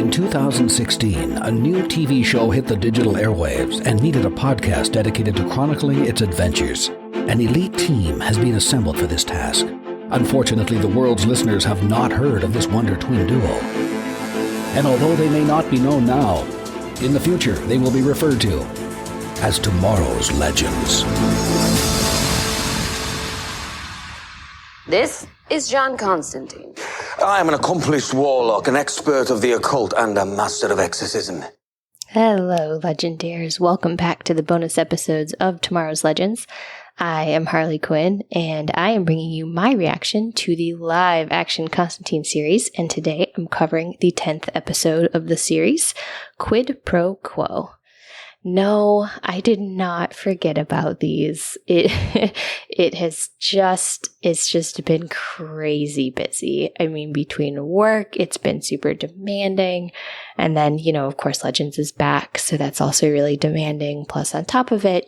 In 2016, a new TV show hit the digital airwaves and needed a podcast dedicated to chronicling its adventures. An elite team has been assembled for this task. Unfortunately, the world's listeners have not heard of this wonder twin duo. And although they may not be known now, in the future they will be referred to as tomorrow's legends. This is John Constantine. I'm an accomplished warlock, an expert of the occult, and a master of exorcism. Hello, Legendaires. Welcome back to the bonus episodes of Tomorrow's Legends. I am Harley Quinn, and I am bringing you my reaction to the live-action Constantine series, and today I'm covering the 10th episode of the series, Quid Pro Quo. No, I did not forget about these. It's just been crazy busy. I mean, between work, it's been super demanding. And then, of course, Legends is back. So that's also really demanding. Plus on top of it,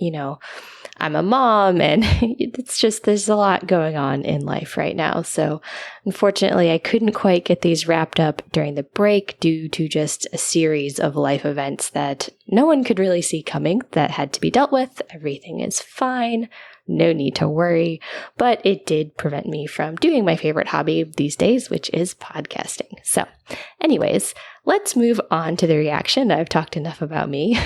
I'm a mom and there's a lot going on in life right now. So unfortunately, I couldn't quite get these wrapped up during the break due to just a series of life events that no one could really see coming that had to be dealt with. Everything is fine. No need to worry, but it did prevent me from doing my favorite hobby these days, which is podcasting. So anyways, let's move on to the reaction. I've talked enough about me.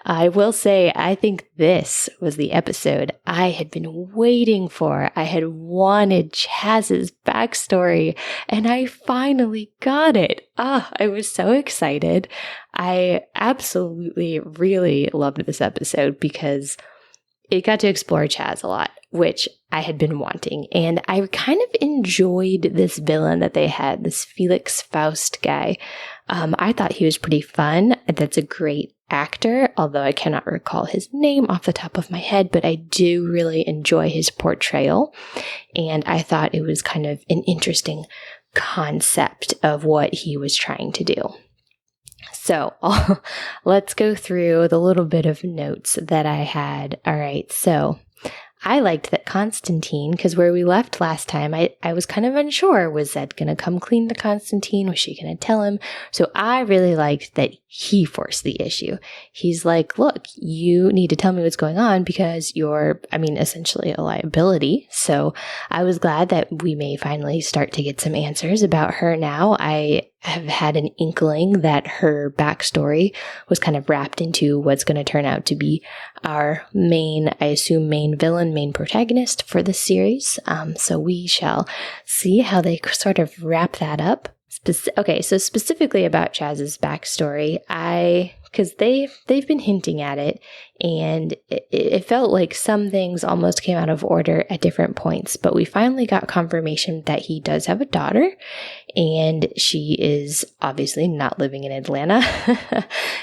I will say, I think this was the episode I had been waiting for. I had wanted Chaz's backstory, and I finally got it. I was so excited. I absolutely really loved this episode because it got to explore Chaz a lot, which I had been wanting. And I kind of enjoyed this villain that they had, this Felix Faust guy. I thought he was pretty fun. That's a great actor, although I cannot recall his name off the top of my head, but I do really enjoy his portrayal. And I thought it was kind of an interesting concept of what he was trying to do. So let's go through the little bit of notes that I had. All right, so I liked that Constantine, because where we left last time, I was kind of unsure. Was Zed going to come clean to Constantine? Was she going to tell him? So I really liked that he forced the issue. He's like, look, you need to tell me what's going on because you're, essentially a liability. So I was glad that we may finally start to get some answers about her now. I have had an inkling that her backstory was kind of wrapped into what's going to turn out to be our main villain, main protagonist for the series. So we shall see how they sort of wrap that up. Okay, so specifically about Chaz's backstory, because they've been hinting at it, and it felt like some things almost came out of order at different points, but we finally got confirmation that he does have a daughter, and she is obviously not living in Atlanta.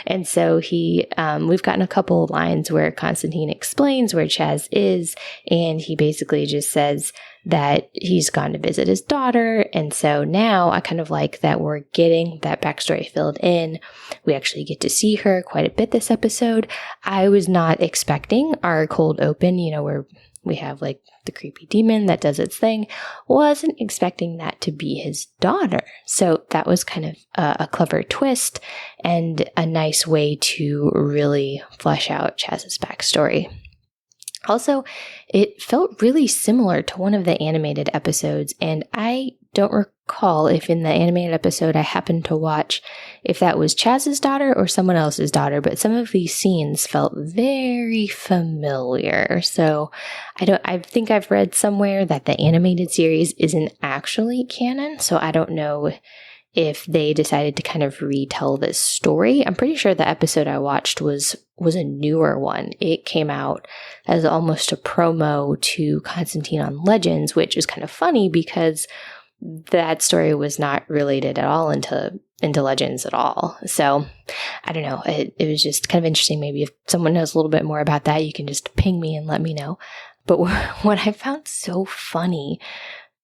And so we've gotten a couple of lines where Constantine explains where Chaz is, and he basically just says that he's gone to visit his daughter. And so now I kind of like that we're getting that backstory filled in. We actually get to see her quite a bit this episode. I was not expecting our cold open, where we have like the creepy demon that does its thing. Wasn't expecting that to be his daughter. So that was kind of a clever twist and a nice way to really flesh out Chaz's backstory. Also, it felt really similar to one of the animated episodes, and I don't recall if in the animated episode I happened to watch if that was Chaz's daughter or someone else's daughter, but some of these scenes felt very familiar. So I think I've read somewhere that the animated series isn't actually canon, so I don't know if they decided to kind of retell this story. I'm pretty sure the episode I watched was a newer one. It came out as almost a promo to Constantine on Legends, which is kind of funny because that story was not related at all into Legends at all. So I don't know. It was just kind of interesting. Maybe if someone knows a little bit more about that, you can just ping me and let me know. But what I found so funny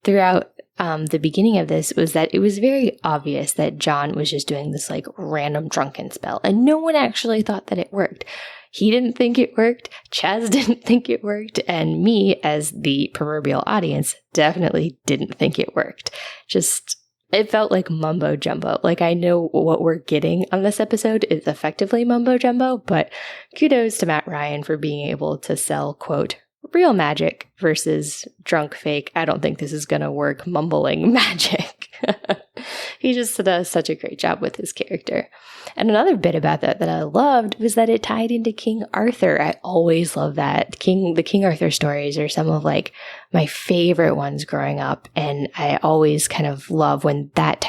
throughout the beginning of this was that it was very obvious that John was just doing this like random drunken spell, and no one actually thought that it worked. He didn't think it worked, Chaz didn't think it worked, and me as the proverbial audience definitely didn't think it worked. it felt like mumbo jumbo. Like, I know what we're getting on this episode is effectively mumbo jumbo, but kudos to Matt Ryan for being able to sell, quote, real magic versus drunk fake. I don't think this is going to work mumbling magic. He just does such a great job with his character. And another bit about that I loved was that it tied into King Arthur. I always love that. The King Arthur stories are some of like my favorite ones growing up. And I always kind of love when that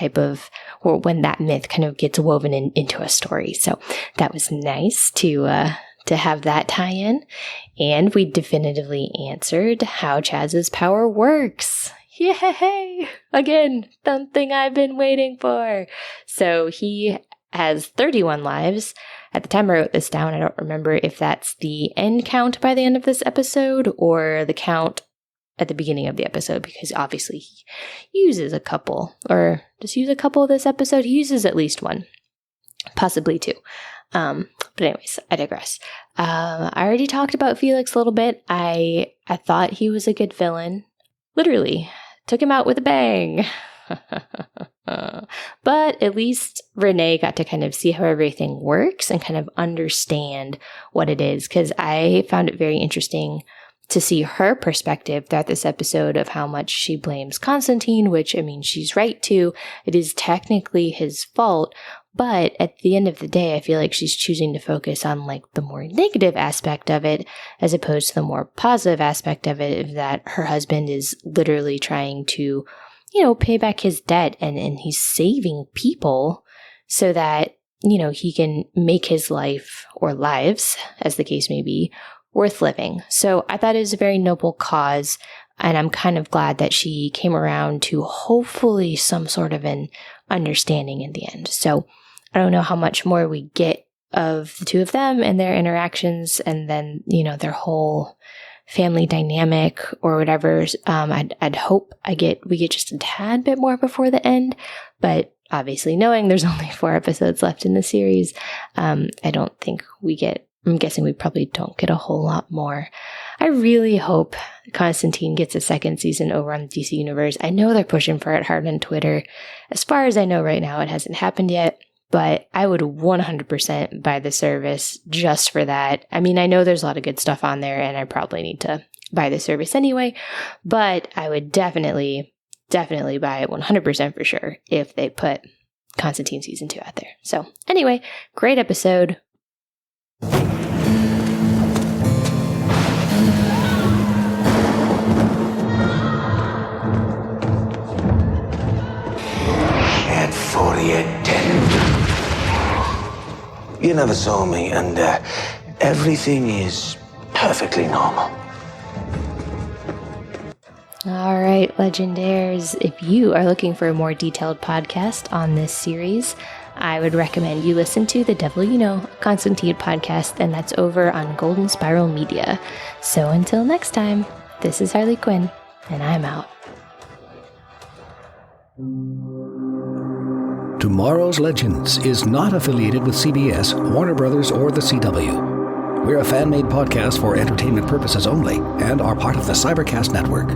when that myth kind of gets woven into a story. So that was nice to have that tie in. And we definitively answered how Chaz's power works. Yay! Again, something I've been waiting for. So he has 31 lives. At the time I wrote this down, I don't remember if that's the end count by the end of this episode or the count at the beginning of the episode, because obviously he uses a couple, or does he use a couple of this episode? He uses at least one, possibly two. But anyways, I digress. I already talked about Felix a little bit. I thought he was a good villain. Literally, took him out with a bang. But at least Renee got to kind of see how everything works and kind of understand what it is, because I found it very interesting to see her perspective throughout this episode of how much she blames Constantine, which, I mean, she's right to. It is technically his fault, but at the end of the day, I feel like she's choosing to focus on like the more negative aspect of it as opposed to the more positive aspect of it, that her husband is literally trying to, pay back his debt and he's saving people so that, he can make his life, or lives, as the case may be, worth living. So I thought it was a very noble cause, and I'm kind of glad that she came around to hopefully some sort of an understanding in the end. So I don't know how much more we get of the two of them and their interactions, and then, their whole family dynamic or whatever. I'd hope we get just a tad bit more before the end, but obviously knowing there's only 4 episodes left in the series, I don't think I'm guessing we probably don't get a whole lot more. I really hope Constantine gets a second season over on the DC Universe. I know they're pushing for it hard on Twitter. As far as I know right now, it hasn't happened yet, but I would 100% buy the service just for that. I mean, I know there's a lot of good stuff on there, and I probably need to buy the service anyway, but I would definitely buy it 100% for sure if they put Constantine season 2 out there. So anyway, great episode. At 40-10. You never saw me, and everything is perfectly normal. All right, Legendaires, if you are looking for a more detailed podcast on this series, I would recommend you listen to the Devil You Know Constantine podcast, and that's over on Golden Spiral Media. So until next time, this is Harley Quinn, and I'm out. Tomorrow's Legends is not affiliated with CBS, Warner Brothers, or the CW. We're a fan-made podcast for entertainment purposes only and are part of the Cybercast Network.